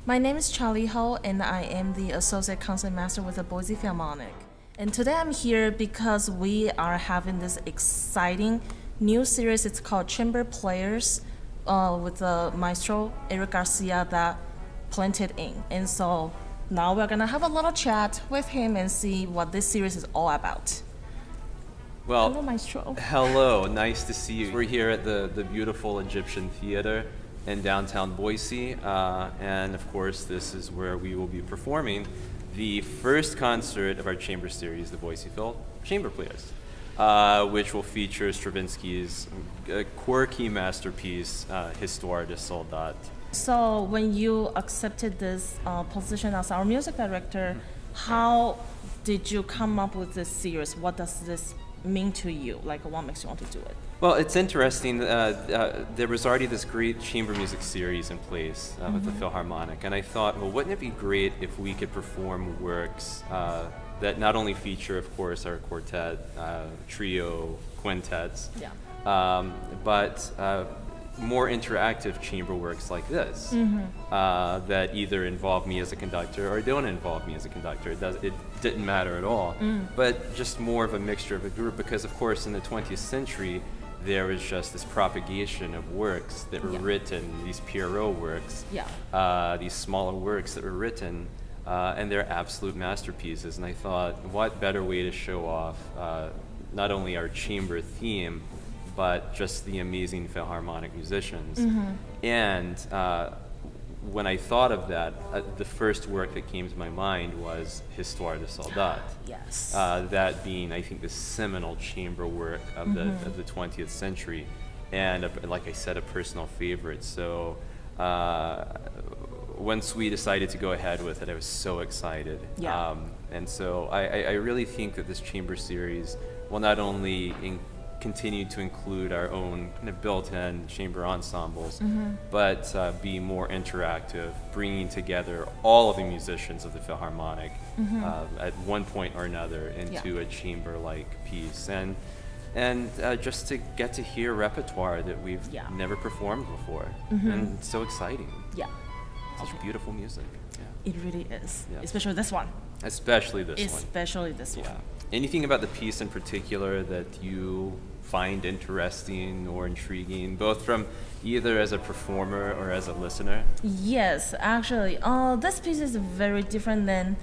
My name is Chia-Li Ho, and I am the Associate Concertmaster with the Boise Philharmonic. And today I'm here because we are having this exciting new series. It's called Chamber Players with the Maestro, Garcia, that planted in. And so now we're going to have a little chat with him and see what this series is all about. Well, hello, Maestro. Hello, nice to see you. We're here at the beautiful Egyptian Theater in downtown Boise, and of course this is where we will be performing the first concert of our chamber series, the Boise Phil Chamber Players, which will feature Stravinsky's quirky masterpiece, Histoire, Soldat. So when you accepted this position as our music director, how did you come up with this series? What does this mean to you? Like, what makes you want to do it? Well, it's interesting. There was already this great chamber music series in place with the Philharmonic, and I thought, well, wouldn't it be great if we could perform works that not only feature, of course, our quartet, trio, quintets, but more interactive chamber works like this that either involve me as a conductor or don't involve me as a conductor. It didn't matter at all, but just more of a mixture of a group, because of course in the 20th century there was just this propagation of works that were written, these Pierrot works, these smaller works that were written, and they're absolute masterpieces. And I thought, what better way to show off not only our chamber theme, but just the amazing Philharmonic musicians. And when I thought of that, the first work that came to my mind was Histoire de Soldat. Yes. That being, I think, the seminal chamber work of the 20th century, and like I said, a personal favorite. So once we decided to go ahead with it, I was so excited. And so I really think that this chamber series will not only continue to include our own kind of built-in chamber ensembles, but be more interactive, bringing together all of the musicians of the Philharmonic at one point or another into a chamber-like piece, and just to get to hear repertoire that we've never performed before, and it's so exciting. Such beautiful music. It really is, especially this one. Especially this one. Anything about the piece in particular that you find interesting or intriguing, both from either as a performer or as a listener? Yes, actually, this piece is very different than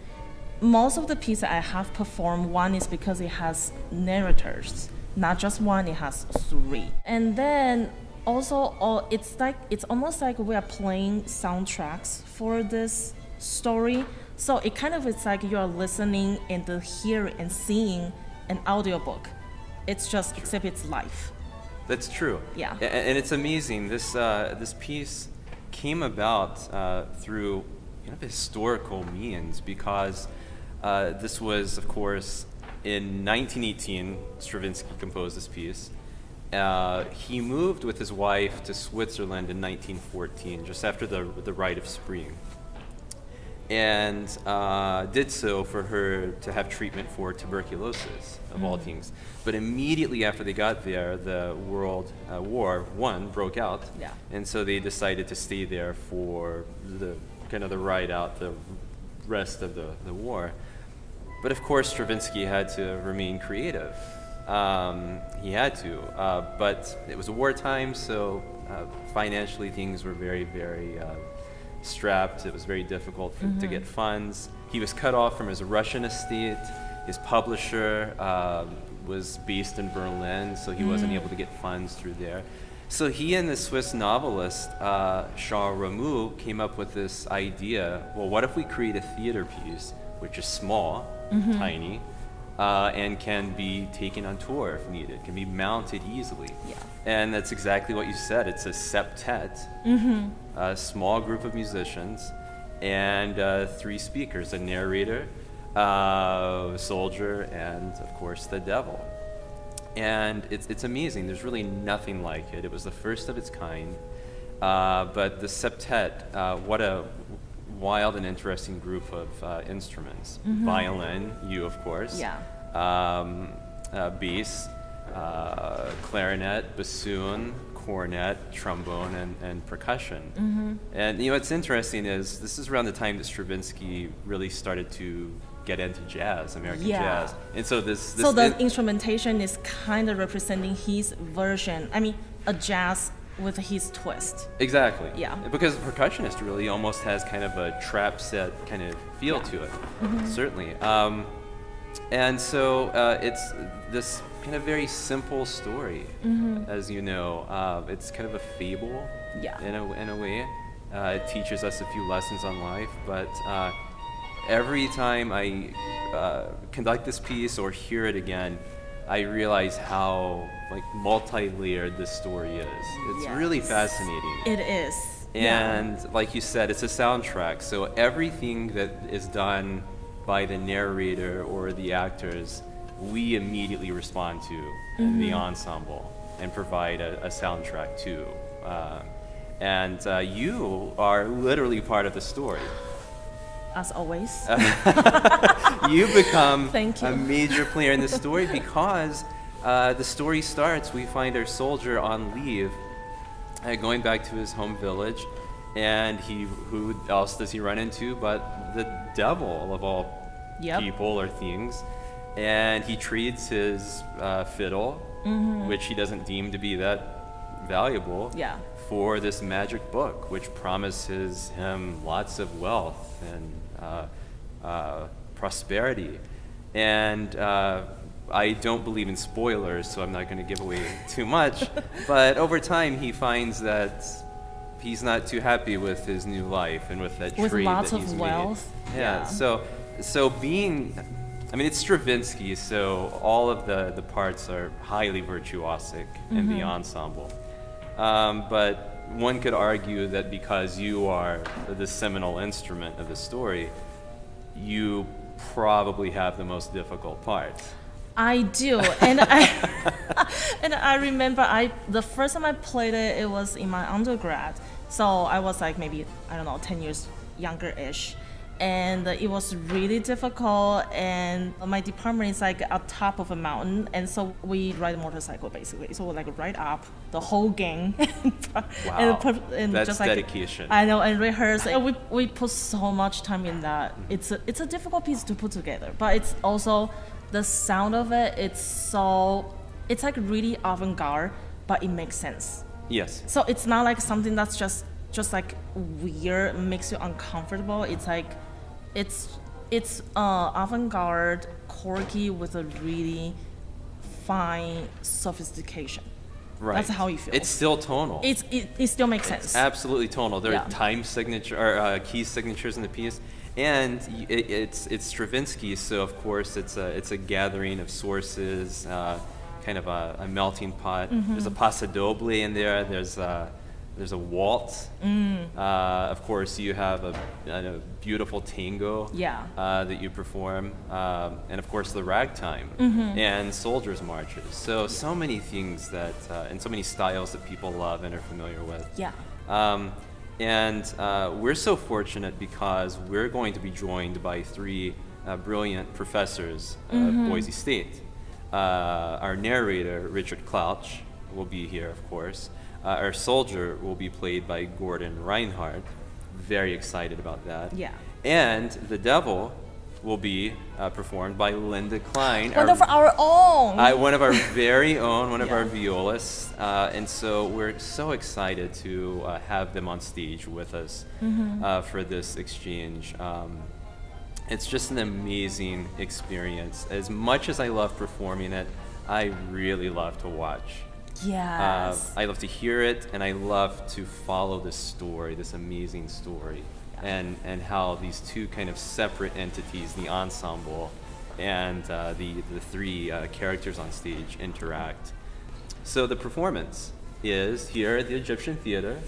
most of the pieces I have performed. One is because it has narrators, not just one, it has three. And then also, it's almost like we are playing soundtracks for this story. So it kind of is like you are listening and hearing and seeing an audiobook. It's just, except it's live. That's true. Yeah. And it's amazing. This piece came about through kind of historical means, because this was, of course, in 1918, Stravinsky composed this piece. He moved with his wife to Switzerland in 1914, just after the Rite of Spring, and did so for her to have treatment for tuberculosis, of all things. But immediately after they got there, the World War I broke out, and so they decided to stay there for the ride out the rest of the war. But of course, Stravinsky had to remain creative. He had to, but it was wartime, so financially things were very, very strapped. It was very difficult to get funds. He was cut off from his Russian estate. His publisher was based in Berlin, so he wasn't able to get funds through there. So he and the Swiss novelist Charles Rameau came up with this idea. Well, what if we create a theater piece which is small, tiny, and can be taken on tour if needed, can be mounted easily. Yeah. And that's exactly what you said. It's a septet, a small group of musicians, and 3 speakers, a narrator, a soldier, and of course the devil. And it's amazing. There's really nothing like it. It was the first of its kind. But the septet, what a wild and interesting group of instruments. Violin, you of course. Yeah. Bass, clarinet, bassoon, cornet, trombone, and percussion. And what's interesting is this is around the time that Stravinsky really started to get into jazz, American jazz. And so so the instrumentation is kind of representing his version. I mean, a jazz with his twist. Exactly. Yeah. Because the percussionist really almost has kind of a trap set kind of feel to it, certainly. And so it's this kind of very simple story, as you know. It's kind of a fable in a way. It teaches us a few lessons on life, but every time I conduct this piece or hear it again, I realize how multi-layered this story is. It's really fascinating. It is. And like you said, it's a soundtrack. So everything that is done by the narrator or the actors, we immediately respond to in the ensemble and provide a soundtrack to. And you are literally part of the story. As always. You become Thank you. a major player in the story because the story starts, we find our soldier on leave, going back to his home village, and who else does he run into but the devil of all people or things, and he trades his fiddle, which he doesn't deem to be that valuable, for this magic book, which promises him lots of wealth and prosperity. And I don't believe in spoilers, so I'm not going to give away too much. But over time, he finds that he's not too happy with his new life and with that trade lots that he's of made. wealth. Yeah. So being, I mean, it's Stravinsky, so all of the parts are highly virtuosic in the ensemble. But one could argue that because you are the seminal instrument of the story, you probably have the most difficult part. I do, and I remember the first time I played it, it was in my undergrad. So I was like maybe 10 years younger-ish, and it was really difficult. And my department is like up top of a mountain, and so we ride a motorcycle basically. So like ride up the whole gang. Wow, and that's just dedication. I know, and rehearse. And we put so much time in that. It's a difficult piece to put together, but it's also the sound of it. It's like really avant-garde, but it makes sense. Yes. So it's not like something that's just like weird, makes you uncomfortable. It's like it's avant-garde, quirky with a really fine sophistication. Right. That's how you feel. It's still tonal. It still makes sense. It's absolutely tonal. There are time signature or key signatures in the piece, and it's Stravinsky. So of course it's a gathering of sources, kind of a melting pot. There's a paso doble in there. There's a waltz. Of course, you have a beautiful tango that you perform, and of course the ragtime and soldiers' marches. So many things that and so many styles that people love and are familiar with. Yeah. And we're so fortunate because we're going to be joined by 3 brilliant professors of Boise State. Our narrator, Richard Klautsch, will be here, of course. Our soldier will be played by Gordon Reinhart. Very excited about that. Yeah. And the devil will be performed by Linda Kline. One of our own. One of our very own, one of our violists. And so we're so excited to have them on stage with us for this exchange. It's just an amazing experience. As much as I love performing it, I really love to watch. Yes. I love to hear it, and I love to follow this story, this amazing story, and how these two kind of separate entities, the ensemble and the three characters on stage, interact. So the performance is here at the Egyptian Theater.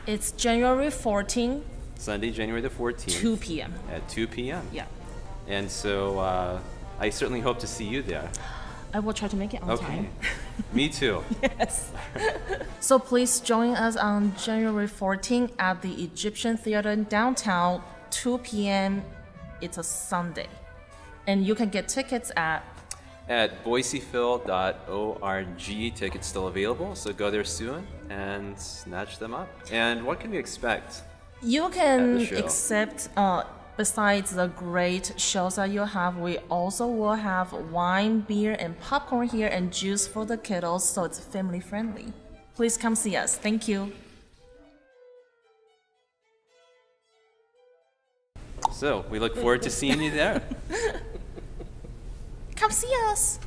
It's January 14th, Sunday, January the 14th. 2 p.m. At 2 p.m. Yeah. And so I certainly hope to see you there. I will try to make it on time. Me too. Yes. So please join us on January 14th at the Egyptian Theater in downtown, 2 p.m. It's a Sunday. And you can get tickets at boisephil.org. Tickets still available, so go there soon and snatch them up. And what can we expect? You can the show? accept, besides the great shows that you have, we also will have wine, beer, and popcorn here and juice for the kiddos, so it's family friendly. Please come see us. Thank you. So we look forward to seeing you there. Come see us.